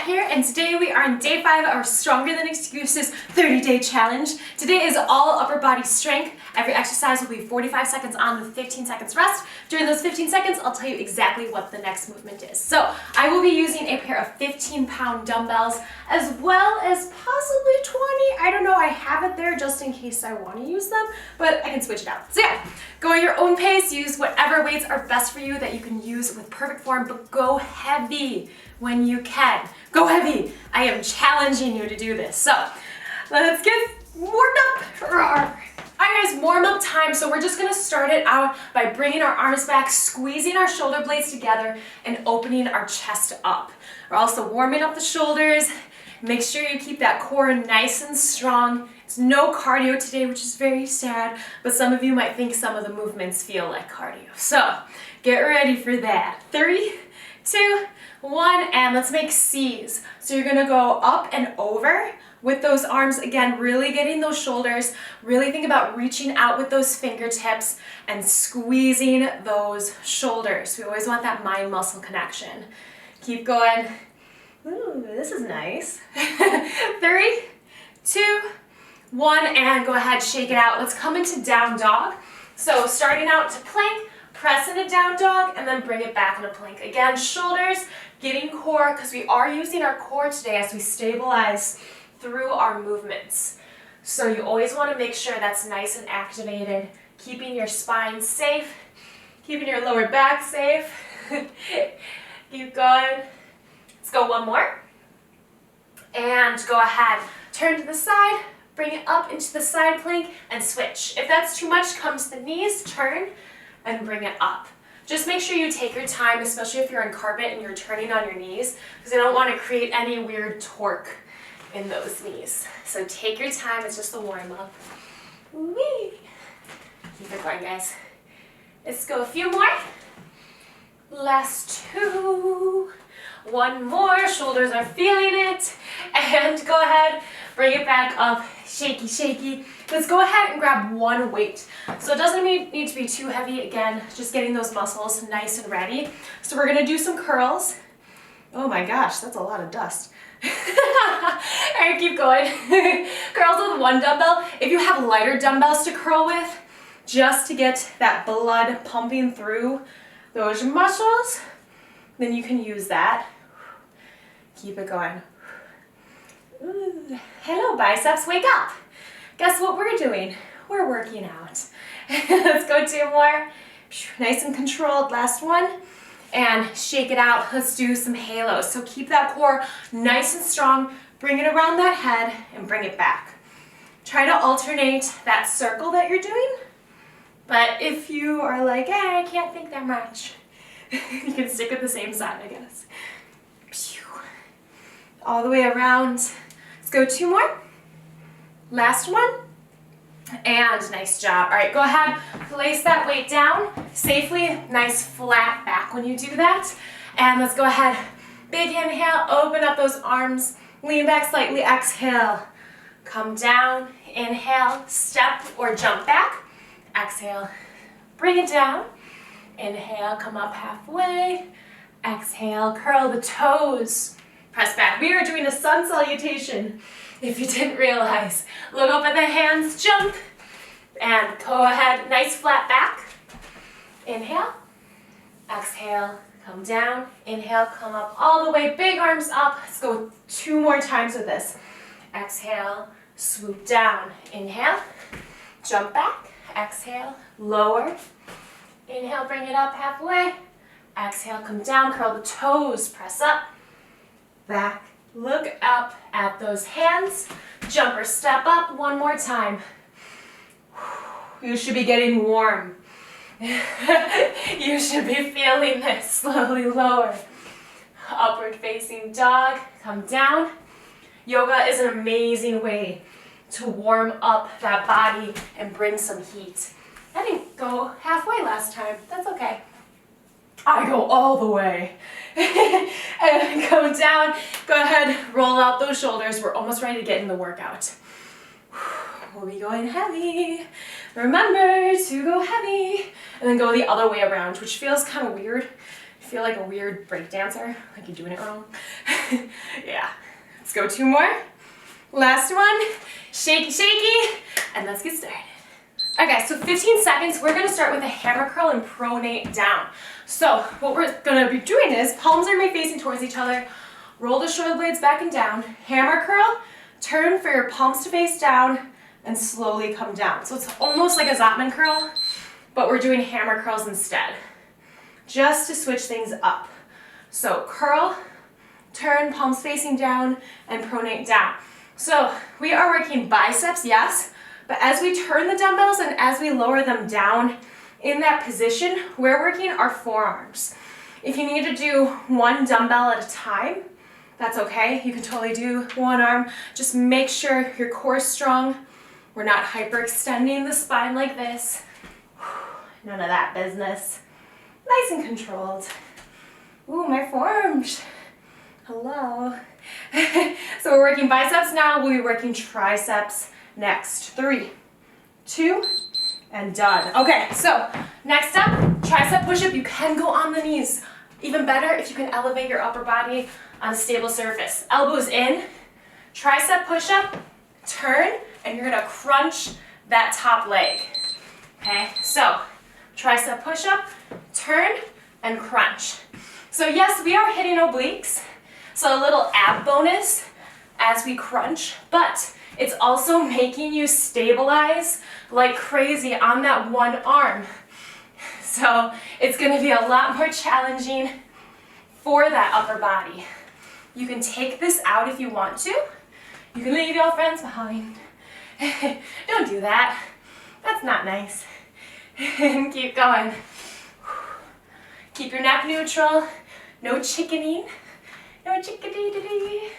Kat here, and today we are on day 5 of our Stronger Than Excuses 30-day challenge. Today is all upper body strength. Every exercise will be 45 seconds on with 15 seconds rest. During those 15 seconds, I'll tell you exactly what the next movement is. So I will be using a pair of 15-pound dumbbells as well as possibly 20. I don't know, I have it there just in case I want to use them, but I can switch it out. So yeah, go at your own pace, use whatever weights are best for you that you can use with perfect form, but go heavy when you can. Go heavy. I am challenging you to do this. So let's get warmed up. Alright guys, warm up time. So we're just gonna start it out by bringing our arms back, squeezing our shoulder blades together, and opening our chest up. We're also warming up the shoulders. Make sure you keep that core nice and strong. It's no cardio today, which is very sad, but some of you might think some of the movements feel like cardio. So get ready for that. 3, 2, 1, and let's make C's. So you're gonna go up and over with those arms, again, really getting those shoulders, really think about reaching out with those fingertips and squeezing those shoulders. We always want that mind muscle connection. Keep going. Ooh, this is nice. 3, 2, 1, and go ahead, shake it out. Let's come into down dog. So starting out to plank, press into down dog, and then bring it back into plank. Again, shoulders, getting core, because we are using our core today as we stabilize through our movements. So you always want to make sure that's nice and activated, keeping your spine safe, keeping your lower back safe. Keep going. Let's go one more. And go ahead, turn to the side, bring it up into the side plank, and switch. If that's too much, come to the knees, turn, and bring it up. Just make sure you take your time, especially if you're on carpet and you're turning on your knees, because I don't want to create any weird torque in those knees. So take your time, it's just a warm-up. Whee! Keep it going, guys. Let's go a few more. Last 2. 1 more, shoulders are feeling it. And go ahead, bring it back up, shaky, shaky. Let's go ahead and grab one weight. So it doesn't need to be too heavy. Again, just getting those muscles nice and ready. So we're gonna do some curls. Oh my gosh, that's a lot of dust. All right, keep going. Curls with 1 dumbbell. If you have lighter dumbbells to curl with, just to get that blood pumping through those muscles, then you can use that. Keep it going. Ooh. Hello biceps, wake up. Guess what we're doing? We're working out. Let's go 2 more. Nice and controlled, last one. And shake it out. Let's do some halos. So keep that core nice and strong. Bring it around that head and bring it back. Try to alternate that circle that you're doing. But if you are like, I can't think that much, you can stick with the same side, I guess. All the way around. Let's go 2 more. Last one. And nice job. All right, go ahead, place that weight down safely, nice flat back when you do that. And let's go ahead, big inhale, open up those arms, lean back slightly, exhale. Come down, inhale, step or jump back. Exhale, bring it down. Inhale, come up halfway. Exhale, curl the toes. Press back. We are doing a sun salutation, if you didn't realize. Look up at the hands, jump. And go ahead, nice flat back. Inhale. Exhale, come down. Inhale, come up all the way, big arms up. Let's go 2 more times with this. Exhale, swoop down. Inhale, jump back. Exhale, lower. Inhale, bring it up halfway. Exhale, come down, curl the toes, press up, back, look up at those hands, jump or step up 1 more time. You should be getting warm. You should be feeling this. Slowly lower. Upward facing dog, come down. Yoga is an amazing way to warm up that body and bring some heat. I didn't go halfway last time. That's okay. I go all the way. And come down. Go ahead, roll out those shoulders. We're almost ready to get in the workout. We'll be going heavy. Remember to go heavy. And then go the other way around, which feels kind of weird. You feel like a weird break dancer, like you're doing it wrong. Yeah. Let's go 2 more. Last one. Shaky, shaky. And let's get started. Okay, so 15 seconds. We're going to start with a hammer curl and pronate down. So what we're going to be doing is palms are going to be facing towards each other. Roll the shoulder blades back and down. Hammer curl. Turn for your palms to face down and slowly come down. So it's almost like a Zotman curl, but we're doing hammer curls instead, just to switch things up. So curl, turn, palms facing down, and pronate down. So we are working biceps, yes, but as we turn the dumbbells and as we lower them down in that position, we're working our forearms. If you need to do 1 dumbbell at a time, that's okay. You can totally do 1 arm. Just make sure your core is strong. We're not hyperextending the spine like this. None of that business. Nice and controlled. Ooh, my forearms. Hello. So we're working biceps now. We'll be working triceps next. 3, 2, and done. Okay, so next up, tricep push-up. You can go on the knees. Even better if you can elevate your upper body on a stable surface. Elbows in, tricep push-up, turn, and you're gonna crunch that top leg. Okay, so tricep push-up, turn, and crunch. So yes, we are hitting obliques, so a little ab bonus as we crunch, but it's also making you stabilize like crazy on that 1 arm. So it's going to be a lot more challenging for that upper body. You can take this out if you want to. You can leave your friends behind. Don't do that. That's not nice. Keep going. Keep your neck neutral. No chickening. No chickadee-dee-dee.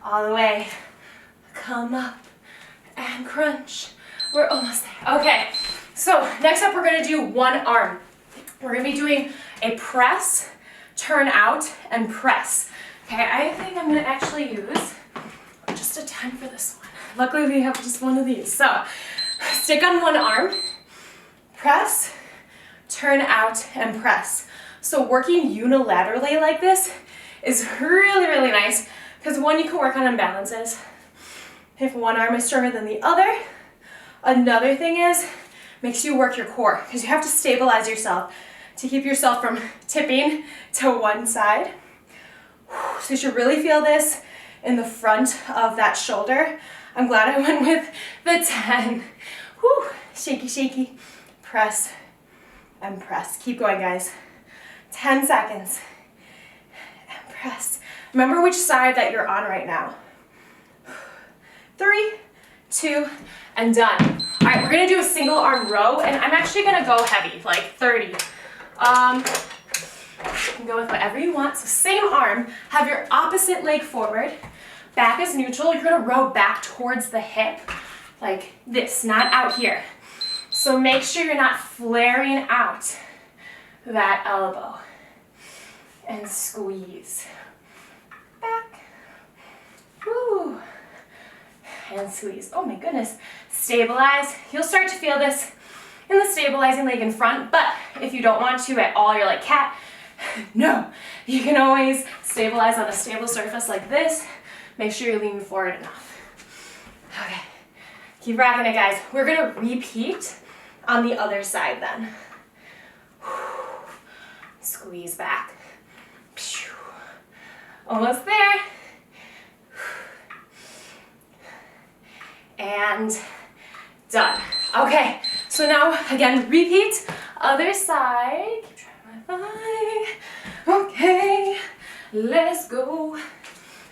All the way. Come up and crunch. We're almost there. Okay. So next up, we're going to do 1 arm. We're going to be doing a press, turn out, and press. Okay, I think I'm going to actually use just a 10 for this one. Luckily, we have just 1 of these. So stick on 1 arm, press, turn out, and press. So working unilaterally like this is really, really nice because 1, you can work on imbalances. If 1 arm is stronger than the other. Another thing is, makes you work your core because you have to stabilize yourself to keep yourself from tipping to one side. So you should really feel this in the front of that shoulder. I'm glad I went with the 10. Whew. Shaky, shaky. Press and press. Keep going, guys. 10 seconds. And press. Remember which side that you're on right now. 3, 2, and done. All right, we're gonna do a single arm row, and I'm actually gonna go heavy, like 30. You can go with whatever you want. So same arm, have your opposite leg forward, back is neutral. You're gonna row back towards the hip, like this, not out here. So make sure you're not flaring out that elbow. And squeeze. Back. Woo. And squeeze. Oh my goodness. Stabilize. You'll start to feel this in the stabilizing leg in front, but if you don't want to at all, you're like cat, no. You can always stabilize on a stable surface like this. Make sure you're leaning forward enough. Okay. Keep rocking it, guys. We're gonna repeat on the other side then. Squeeze back. Almost there. And done. Okay, so now again, repeat. Other side. Keep trying my body. Okay, let's go.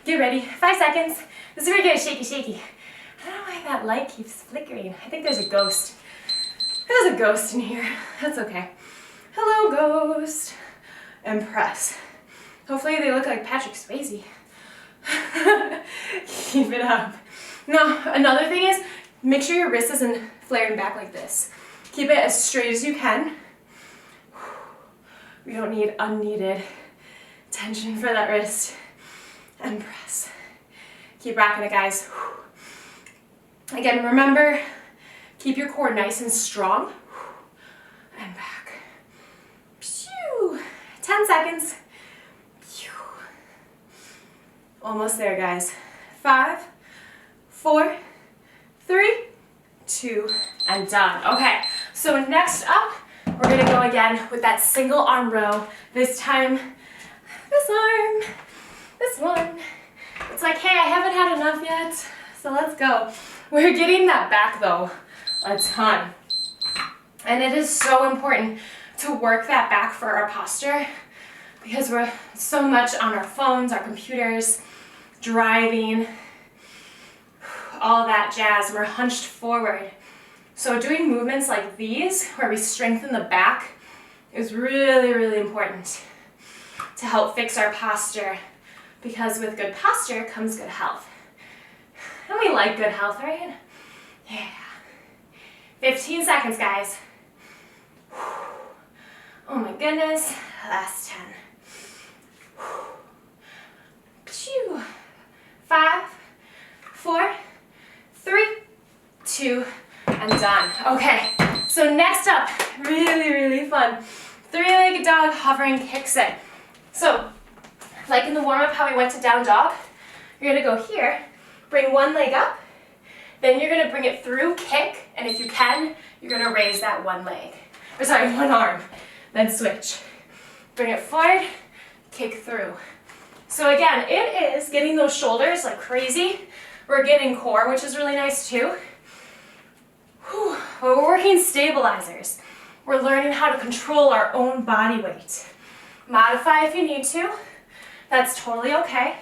Get ready. 5 seconds. This is where you get shaky, shaky. I don't know why that light keeps flickering. I think there's a ghost. There's a ghost in here. That's okay. Hello, ghost. And press. Hopefully they look like Patrick Swayze. Keep it up. Now, another thing is, make sure your wrist isn't flaring back like this. Keep it as straight as you can. We don't need unneeded tension for that wrist. And press. Keep rocking it, guys. Again, remember, keep your core nice and strong. And back. 10 seconds. Almost there, guys. 5, 4, 3, 2, and done. Okay, so next up, we're gonna go again with that single arm row. This time, this arm, this one. It's like, hey, I haven't had enough yet, so let's go. We're getting that back though, a ton. And it is so important to work that back for our posture because we're so much on our phones, our computers, driving, all that jazz. We're hunched forward. So doing movements like these, where we strengthen the back, is really, really important to help fix our posture, because with good posture comes good health. And we like good health, right? Yeah. 15 seconds, guys. Oh my goodness. Last 10. 5, 4, 3, 2, and done. Okay, so next up, really, really fun. 3-legged dog hovering Kicksit. So, like in the warm-up how we went to down dog, you're gonna go here, bring one leg up, then you're gonna bring it through, kick, and if you can, you're gonna raise that one leg. Or sorry, one arm, then switch. Bring it forward, kick through. So again, it is getting those shoulders like crazy. We're getting core, which is really nice too. Whew. We're working stabilizers. We're learning how to control our own body weight. Modify if you need to. That's totally okay.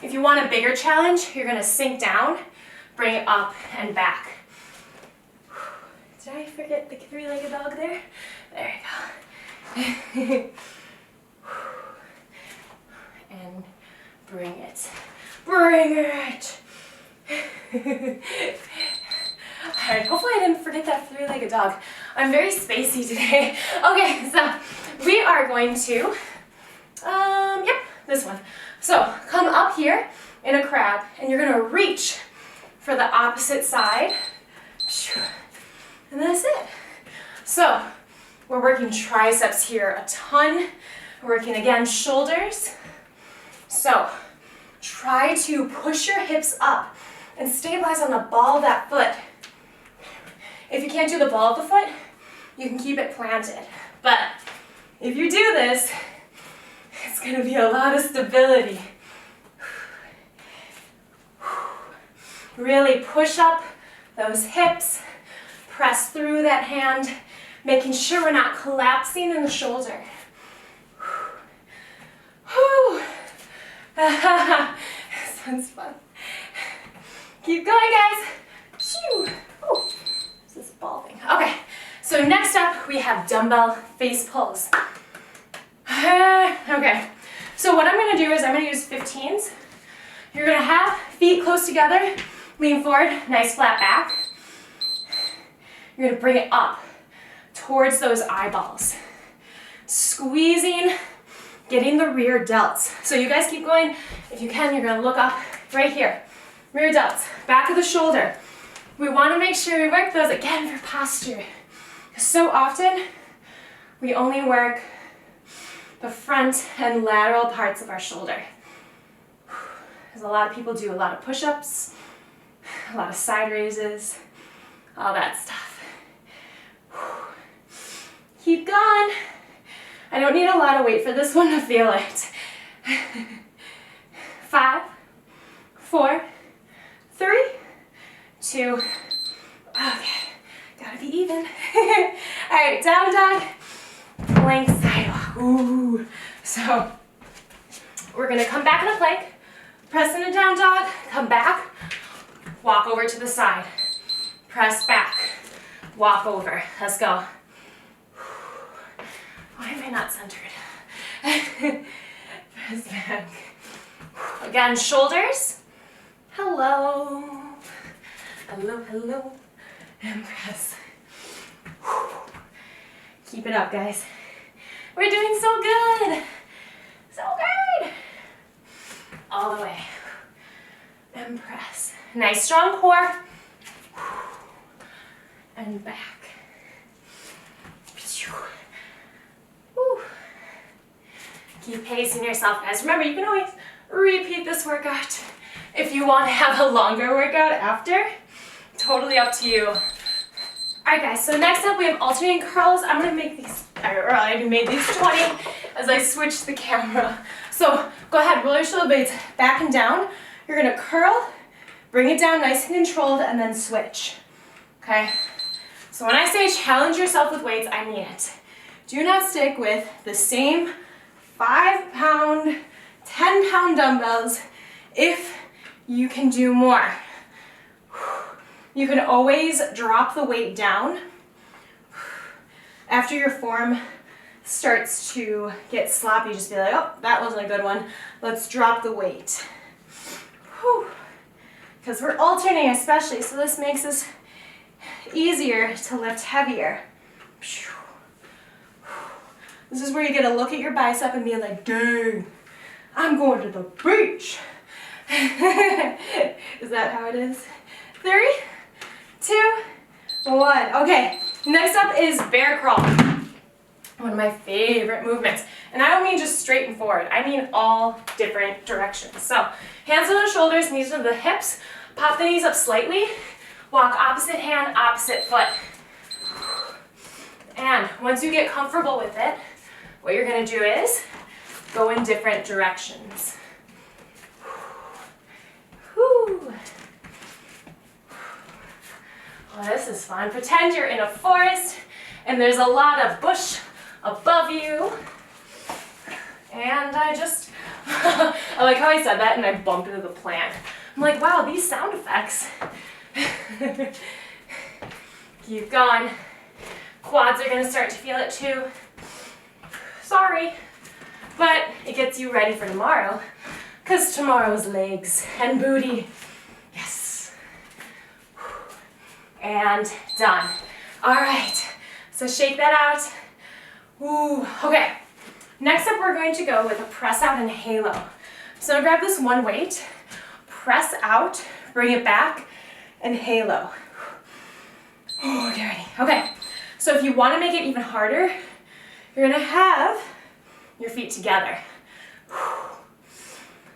If you want a bigger challenge, you're gonna sink down, bring it up and back. Did I forget the 3-legged dog there? There you go. And bring it. Bring it! Alright, hopefully I didn't forget that 3-legged dog. I'm very spacey today. Okay, so we are going to, yep, this one. So come up here in a crab, and you're gonna reach for the opposite side. And that's it. So we're working triceps here a ton. We're working again shoulders. So try to push your hips up and stabilize on the ball of that foot. If you can't do the ball of the foot, you can keep it planted. But if you do this, it's going to be a lot of stability. Really push up those hips, press through that hand, making sure we're not collapsing in the shoulder. This one's fun. Keep going, guys. Oh, this ball thing. Okay, so next up we have dumbbell face pulls. Okay, so what I'm gonna do is I'm gonna use 15s. You're gonna have feet close together, lean forward, nice flat back. You're gonna bring it up towards those eyeballs. Squeezing, getting the rear delts. So you guys keep going. If you can, you're gonna look up right here. Rear delts, back of the shoulder. We wanna make sure we work those again for posture. So often, we only work the front and lateral parts of our shoulder. Because a lot of people do a lot of push-ups, a lot of side raises, all that stuff. Keep going. I don't need a lot of weight for this one to feel it. 5, 4, 3, 2, okay, gotta be even. All right, down dog, plank sidewalk. Ooh. So we're gonna come back in a plank, press in a down dog, come back, walk over to the side, press back, walk over. Let's go. Why am I not centered? Press back. Again, shoulders. Hello. Hello, hello. And press. Keep it up, guys. We're doing so good. So good. All the way. And press. Nice strong core. And back. Keep pacing yourself, guys. Remember, you can always repeat this workout if you want to have a longer workout after. Totally up to you. Alright guys, so next up we have alternating curls. I'm going to make these, I already made these 20 as I switch the camera. So go ahead, roll your shoulder blades back and down. You're going to curl, bring it down nice and controlled, and then switch. Okay? So when I say challenge yourself with weights, I mean it. Do not stick with the same 5-pound, 10-pound dumbbells if you can do more. You can always drop the weight down after your form starts to get sloppy. Just be like, oh, that wasn't a good one. Let's drop the weight. Because we're alternating especially, so this makes us easier to lift heavier. This is where you get to look at your bicep and be like, dang, I'm going to the beach. Is that how it is? 3, 2, 1. Okay, next up is bear crawl. One of my favorite movements. And I don't mean just straight and forward. I mean all different directions. So, hands on the shoulders, knees to the hips. Pop the knees up slightly. Walk opposite hand, opposite foot. And once you get comfortable with it, what you're going to do is go in different directions. Whew. Oh, this is fun. Pretend you're in a forest and there's a lot of bush above you. And I just, I like how I said that and I bumped into the plant. I'm like, wow, these sound effects. Keep going. Quads are gonna start to feel it too. Sorry, but it gets you ready for tomorrow, because tomorrow's legs and booty. Yes. And done. All right, so shake that out. Ooh, okay. Next up, we're going to go with a press out and halo. So grab this one weight, press out, bring it back, and halo. Oh, get ready. Okay, so if you want to make it even harder, you're gonna have your feet together.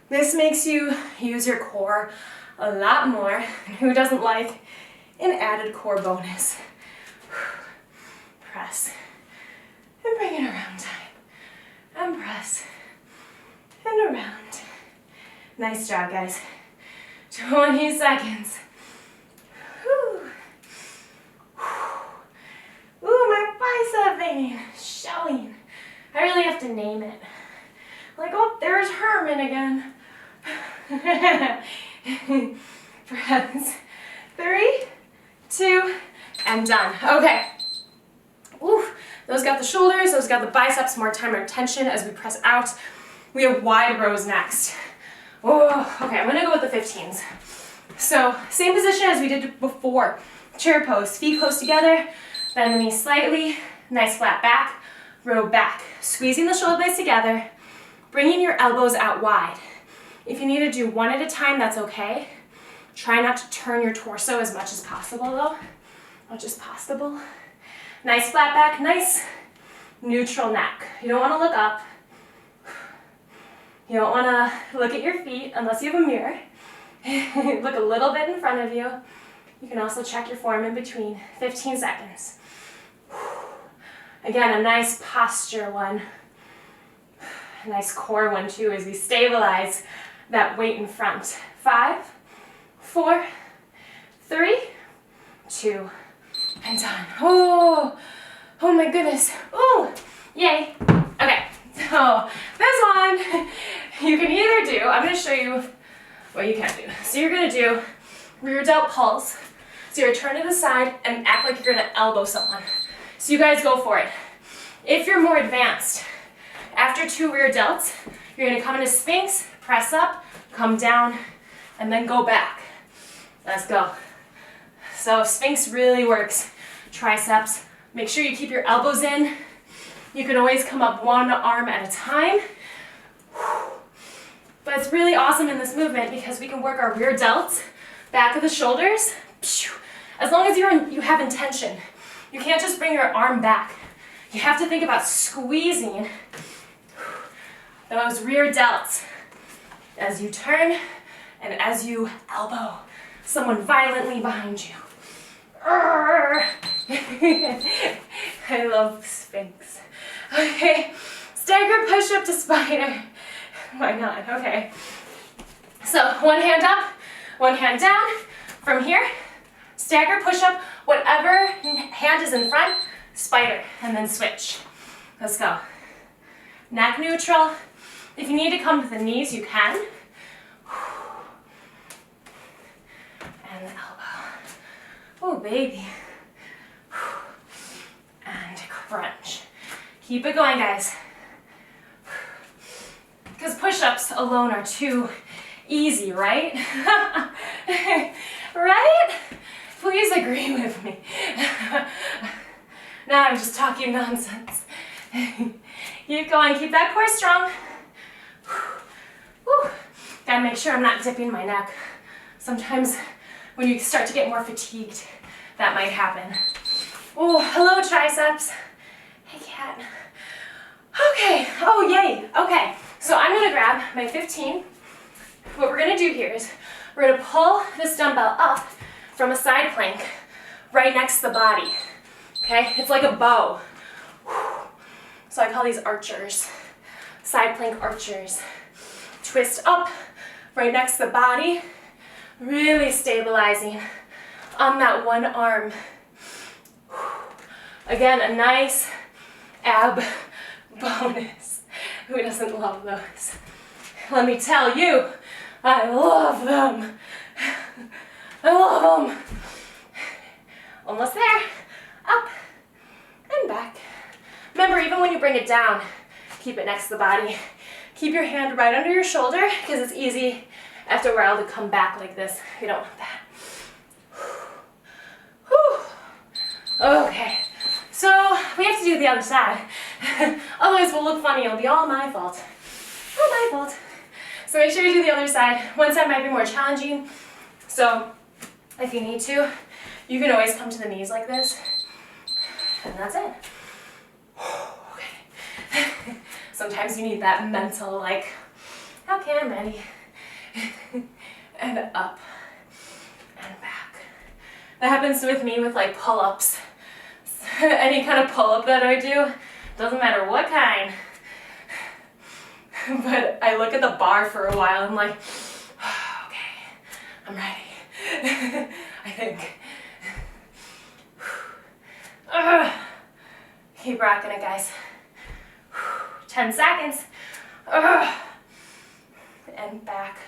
This makes you use your core a lot more. Who doesn't like an added core bonus? Press and bring it around time. And press and around. Nice job, guys. 20 seconds. Whew. Ooh, my bicep vein showing. I really have to name it. Like, oh, there's Herman again. Press. 3, 2, and done. Okay. Ooh, those got the shoulders, those got the biceps, more time and tension as we press out. We have wide rows next. Oh, okay, I'm gonna go with the 15s. So, same position as we did before. Chair pose, feet close together, bend the knees slightly, nice flat back, row back. Squeezing the shoulder blades together, bringing your elbows out wide. If you need to do one at a time, that's okay. Try not to turn your torso as much as possible though. Much as possible. Nice flat back, nice neutral neck. You don't want to look up. You don't want to look at your feet unless you have a mirror. Look a little bit in front of you. You can also check your form in between. 15 seconds. Again, a nice posture one. A nice core one too as we stabilize that weight in front. 5, 4, 3, 2, and done. Oh my goodness. Oh, yay. Okay, so this one you can either do, I'm going to show you what you can do. So you're going to do rear delt pulse. So you're turn to the side and act like you're going to elbow someone. So you guys go for it. If you're more advanced, after 2 rear delts, you're going to come into Sphinx, press up, come down, and then go back. Let's go. So Sphinx really works triceps. Make sure you keep your elbows in. You can always come up one arm at a time. But it's really awesome in this movement because we can work our rear delts, back of the shoulders, as long as you have intention. You can't just bring your arm back. You have to think about squeezing those rear delts as you turn and as you elbow someone violently behind you. I love Sphinx. Okay, staggered push-up to spider. Why not? Okay. So one hand up, one hand down. From here, staggered push-up, whatever hand is in front, spider, and then switch. Let's go. Neck neutral. If you need to come to the knees, you can. And the elbow. Oh, baby. And crunch. Keep it going, guys. Because push-ups alone are too easy, right? Right? Please agree with me. Now I'm just talking nonsense. Keep going, keep that core strong. Whew. Gotta make sure I'm not dipping my neck. Sometimes when you start to get more fatigued, that might happen. Oh, hello triceps. Hey cat. Okay, oh yay, okay. So I'm gonna grab my 15. What we're gonna do here is we're gonna pull this dumbbell up from a side plank right next to the body, okay? It's like a bow. So I call these archers, side plank archers. Twist up right next to the body, really stabilizing on that one arm. Again, a nice ab bonus. Who doesn't love those? Let me tell you, I love them. I love them. Almost there. Up and back. Remember, even when you bring it down, keep it next to the body. Keep your hand right under your shoulder because it's easy after a while to come back like this. You don't want that. Okay, so we have to do the other side. Otherwise we'll look funny. It'll be all my fault. All my fault. So make sure you do the other side. One side might be more challenging. So if you need to, you can always come to the knees like this. And that's it. Okay. Sometimes you need that mental, like, okay, I'm ready. And up and back. That happens with me with like pull-ups. Any kind of pull-up that I do, doesn't matter what kind. But I look at the bar for a while and I'm like, okay, I'm ready. I think. Keep rocking it, guys. 10 seconds. And back.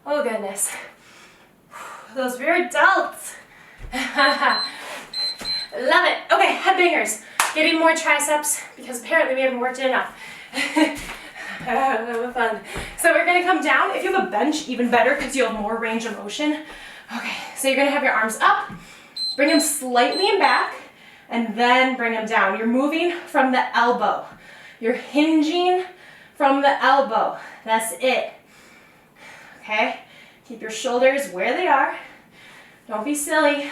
Oh goodness. Those rear delts. Love it. Okay, headbangers. Getting more triceps because apparently we haven't worked it enough. Fun. So we're gonna come down. If you have a bench, even better because you have more range of motion. Okay, so you're gonna have your arms up, bring them slightly in back, and then bring them down. You're moving from the elbow. You're hinging from the elbow. That's it. Okay? Keep your shoulders where they are. Don't be silly.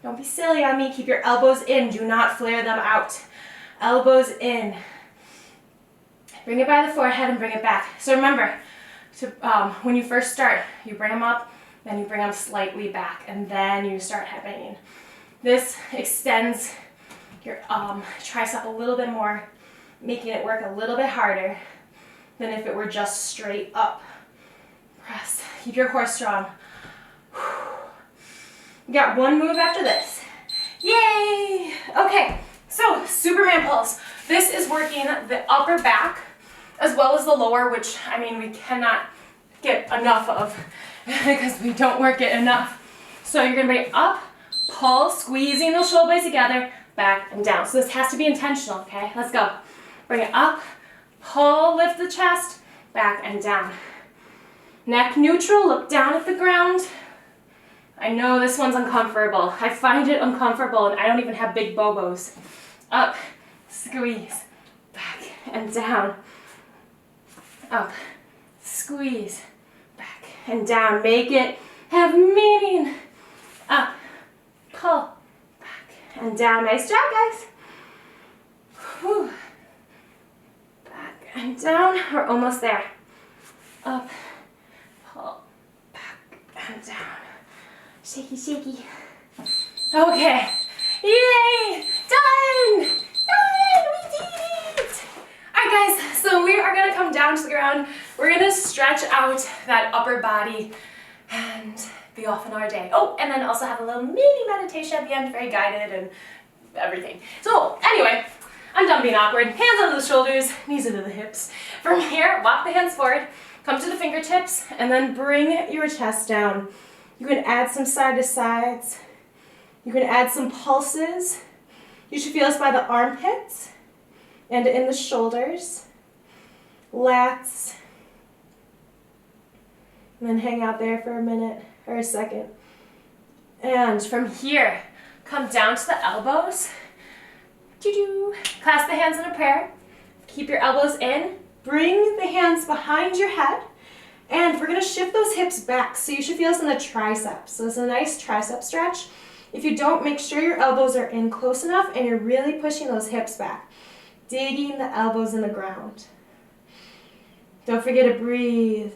Don't be silly on me. Keep your elbows in. Do not flare them out. Elbows in. Bring it by the forehead and bring it back. So remember, when you first start, you bring them up, then you bring them slightly back, and then you start headbanging. This extends your tricep a little bit more, making it work a little bit harder than if it were just straight up. Press. Keep your core strong. You got one move after this. Yay! Okay, so Superman pulse. This is working the upper back as well as the lower, which, I mean, we cannot get enough of because we don't work it enough. So you're gonna bring it up, pull, squeezing those shoulder blades together, back and down. So this has to be intentional, okay? Let's go. Bring it up, pull, lift the chest, back and down. Neck neutral, look down at the ground. I know this one's uncomfortable. I find it uncomfortable and I don't even have big bobos. Up, squeeze, back and down. Up, squeeze, back and down. Make it have meaning. Up, pull, back and down. Nice job, guys. Whew. Back and down. We're almost there. Up, pull, back, and down. Shaky, shaky. Okay. Yay! Done! Done! We did it! Alright guys, so we are gonna come down to the ground. We're gonna stretch out that upper body and be off in our day. Oh, and then also have a little mini meditation at the end, very guided and everything. So anyway, I'm done being awkward. Hands under the shoulders, knees into the hips. From here, walk the hands forward, come to the fingertips, and then bring your chest down. You can add some side to sides. You can add some pulses. You should feel this by the armpits and in the shoulders, lats, and then hang out there for a minute or a second. And from here, come down to the elbows. Clasp the hands in a prayer. Keep your elbows in. Bring the hands behind your head. And we're going to shift those hips back. So you should feel this in the triceps. So it's a nice tricep stretch. If you don't, make sure your elbows are in close enough and you're really pushing those hips back. Digging the elbows in the ground. Don't forget to breathe.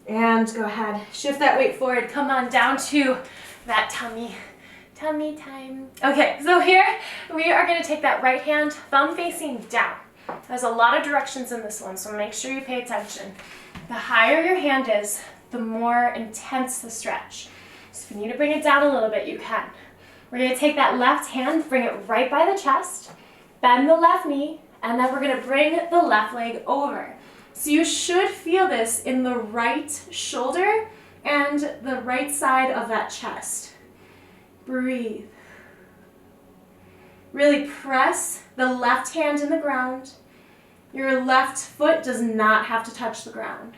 And go ahead, shift that weight forward. Come on down to that tummy time. Okay, so here we are going to take that right hand, thumb facing down. There's a lot of directions in this one, so make sure you pay attention. The higher your hand is, the more intense the stretch. So if you need to bring it down a little bit, you can. We're going to take that left hand, bring it right by the chest, bend the left knee, and then we're going to bring the left leg over. So you should feel this in the right shoulder and the right side of that chest. Breathe. Really press the left hand in the ground. Your left foot does not have to touch the ground.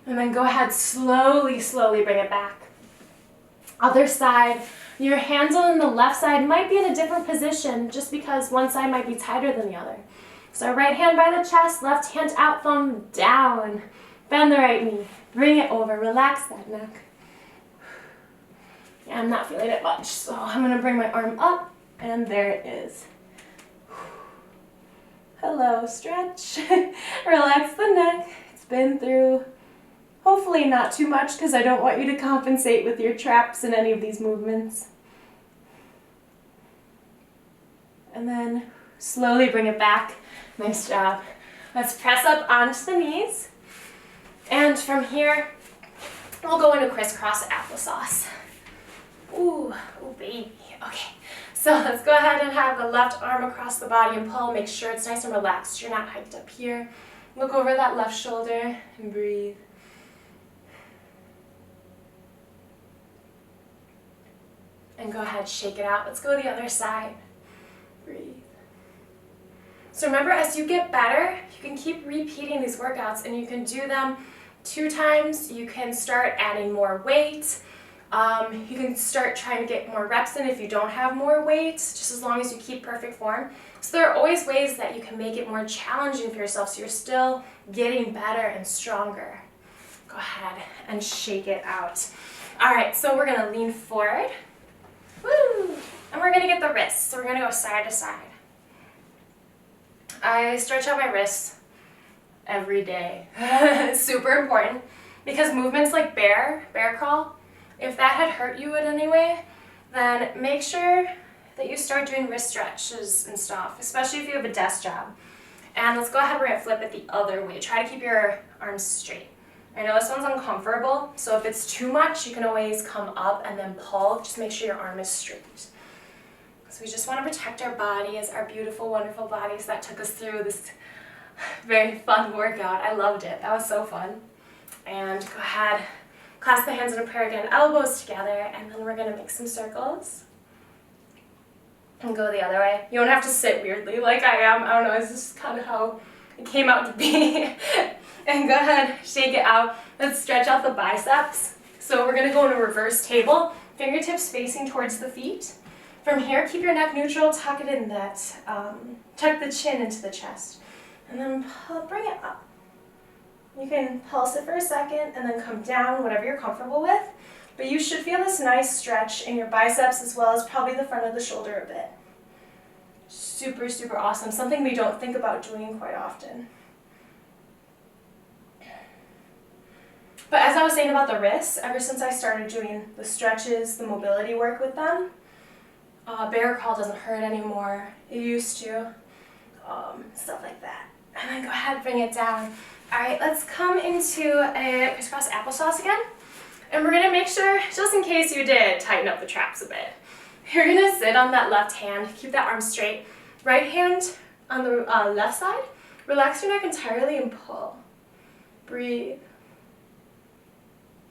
And then go ahead, slowly bring it back. Other side. Your hands on the left side might be in a different position just because one side might be tighter than the other. So right hand by the chest, left hand out, thumb down. Bend the right knee. Bring it over. Relax that neck. Yeah, I'm not feeling it much, so I'm going to bring my arm up, and there it is. Hello, stretch. Relax the neck. It's been through, hopefully not too much, because I don't want you to compensate with your traps in any of these movements. And then slowly bring it back. Nice job. Let's press up onto the knees. And from here, we'll go into crisscross applesauce. Ooh, baby. Okay, so let's go ahead and have the left arm across the body and pull. Make sure it's nice and relaxed. You're not hiked up here. Look over that left shoulder and breathe. And go ahead, shake it out. Let's go the other side. Breathe. So remember, as you get better, you can keep repeating these workouts and you can do them 2 times. You can start adding more weight. You can start trying to get more reps in if you don't have more weight, just as long as you keep perfect form. So there are always ways that you can make it more challenging for yourself so you're still getting better and stronger. Go ahead and shake it out. All right, so we're gonna lean forward. Woo! And we're gonna get the wrists. So we're gonna go side to side. I stretch out my wrists every day. Super important because movements like bear crawl, if that had hurt you in any way, then make sure that you start doing wrist stretches and stuff, especially if you have a desk job. And let's go ahead, we're gonna flip it the other way. Try to keep your arms straight. I know this one's uncomfortable, so if it's too much, you can always come up and then pull. Just make sure your arm is straight. So we just want to protect our bodies, our beautiful, wonderful bodies that took us through this very fun workout. I loved it. That was so fun. And go ahead, clasp the hands in a prayer again, elbows together, and then we're going to make some circles. And go the other way. You don't have to sit weirdly like I am. I don't know, it's just kind of how it came out to be. And go ahead, shake it out. Let's stretch out the biceps. So we're going to go in a reverse table, fingertips facing towards the feet. From here, keep your neck neutral, tuck it in that, tuck the chin into the chest. And then bring it up. You can pulse it for a second and then come down, whatever you're comfortable with. But you should feel this nice stretch in your biceps as well as probably the front of the shoulder a bit. Super, super awesome. Something we don't think about doing quite often. But as I was saying about the wrists, ever since I started doing the stretches, the mobility work with them, bear crawl doesn't hurt anymore. It used to. Stuff like that. And then go ahead and bring it down. Alright, let's come into a crisscross applesauce again. And we're going to make sure, just in case you did, tighten up the traps a bit. You're going to sit on that left hand, keep that arm straight. Right hand on the left side. Relax your neck entirely and pull. Breathe.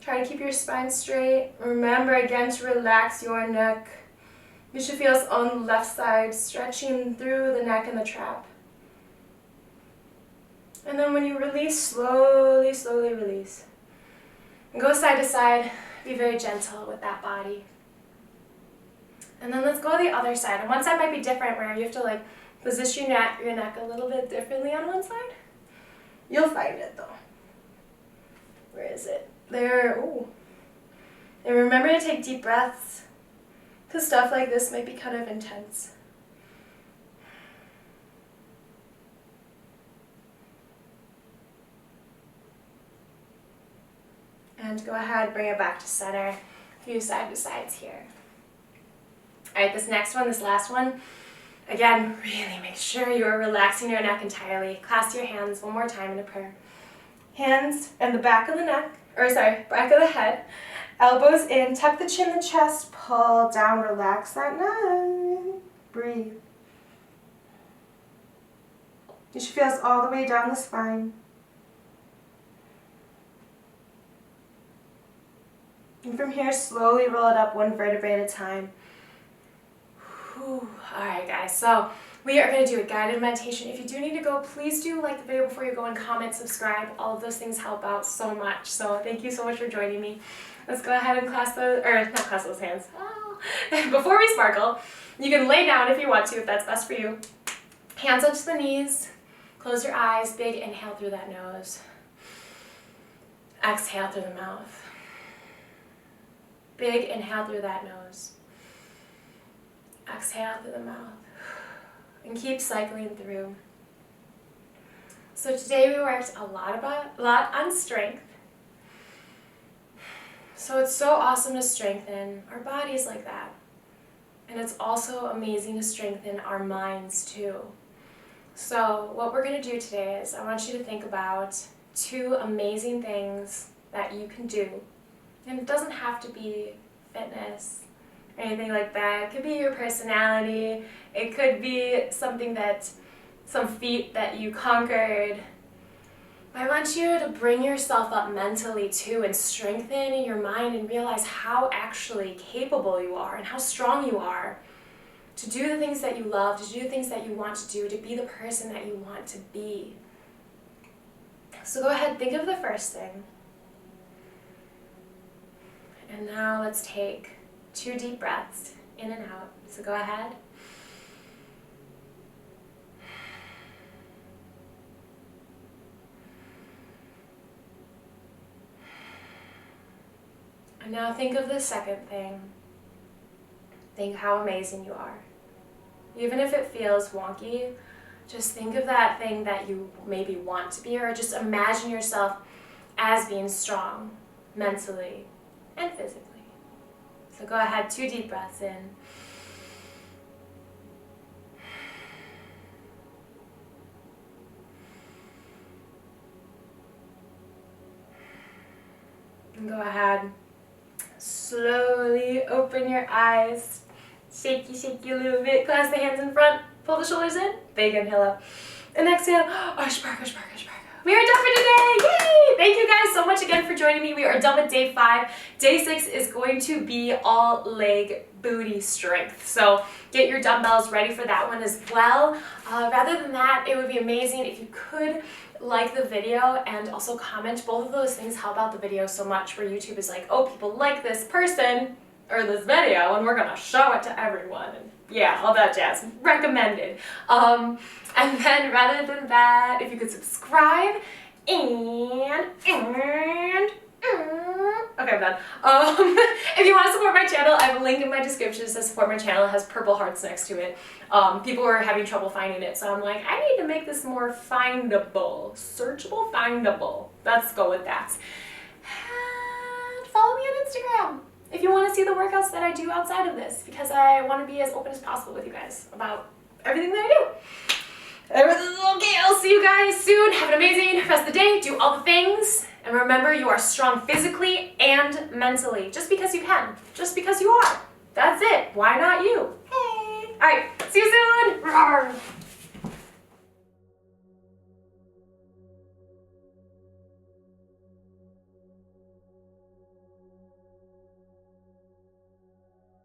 Try to keep your spine straight. Remember again to relax your neck. You should feel us on the left side, stretching through the neck and the trap. And then when you release, slowly, slowly release. And go side to side. Be very gentle with that body. And then let's go to the other side. And one side might be different where you have to like position your neck a little bit differently on one side. You'll find it though. Where is it? There. Ooh. And remember to take deep breaths, because stuff like this might be kind of intense. And go ahead, bring it back to center. A few side to sides here. Alright, this next one, this last one, again, really make sure you are relaxing your neck entirely. Clasp your hands one more time in a prayer. Hands and the back of the neck, back of the head. Elbows in, tuck the chin, the chest, pull down, relax that neck. Breathe. You should feel this all the way down the spine. And from here, slowly roll it up one vertebrae at a time. Alright guys, so we are going to do a guided meditation. If you do need to go, please do like the video before you go and comment, subscribe. All of those things help out so much. So thank you so much for joining me. Let's go ahead and clasp those, or not clasp those hands. Oh. Before we sparkle, you can lay down if you want to, if that's best for you. Hands up to the knees. Close your eyes. Big inhale through that nose. Exhale through the mouth. Big inhale through that nose. Exhale through the mouth. And keep cycling through. So today we worked a lot on strength. So it's so awesome to strengthen our bodies like that. And it's also amazing to strengthen our minds too. So what we're going to do today is I want you to think about 2 amazing things that you can do. And it doesn't have to be fitness or anything like that. It could be your personality. It could be something some feat that you conquered. I want you to bring yourself up mentally too and strengthen your mind and realize how actually capable you are and how strong you are to do the things that you love, to do the things that you want to do, to be the person that you want to be. So go ahead, think of the first thing. And now let's take 2 deep breaths in and out. So go ahead. And now think of the second thing. Think how amazing you are. Even if it feels wonky, just think of that thing that you maybe want to be, or just imagine yourself as being strong mentally and physically. So go ahead, 2 deep breaths in. And go ahead, slowly open your eyes. Shaky, shaky a little bit. Clasp the hands in front, pull the shoulders in. Big inhale up. And exhale, arch back, arch back, arch back. We are done for today! Yay! Thank you guys so much again for joining me. We are done with day 5. Day 6 is going to be all leg booty strength. So get your dumbbells ready for that one as well. Rather than that, it would be amazing if you could like the video and also comment. Both of those things help out the video so much, where YouTube is like, oh, people like this person or this video and we're gonna show it to everyone. And yeah, all that jazz. Recommended. And then rather than that, if you could subscribe Okay, I'm done. If you want to support my channel, I have a link in my description that says support my channel. It has purple hearts next to it. People were having trouble finding it, so I'm like, I need to make this more findable. Searchable, findable. Let's go with that. And follow me on Instagram if you want to see the workouts that I do outside of this, because I want to be as open as possible with you guys about everything that I do. Everything's okay. I'll see you guys soon. Have an amazing rest of the day. Do all the things. And remember, you are strong physically and mentally. Just because you can. Just because you are. That's it. Why not you? Hey. All right. See you soon. RAWRR.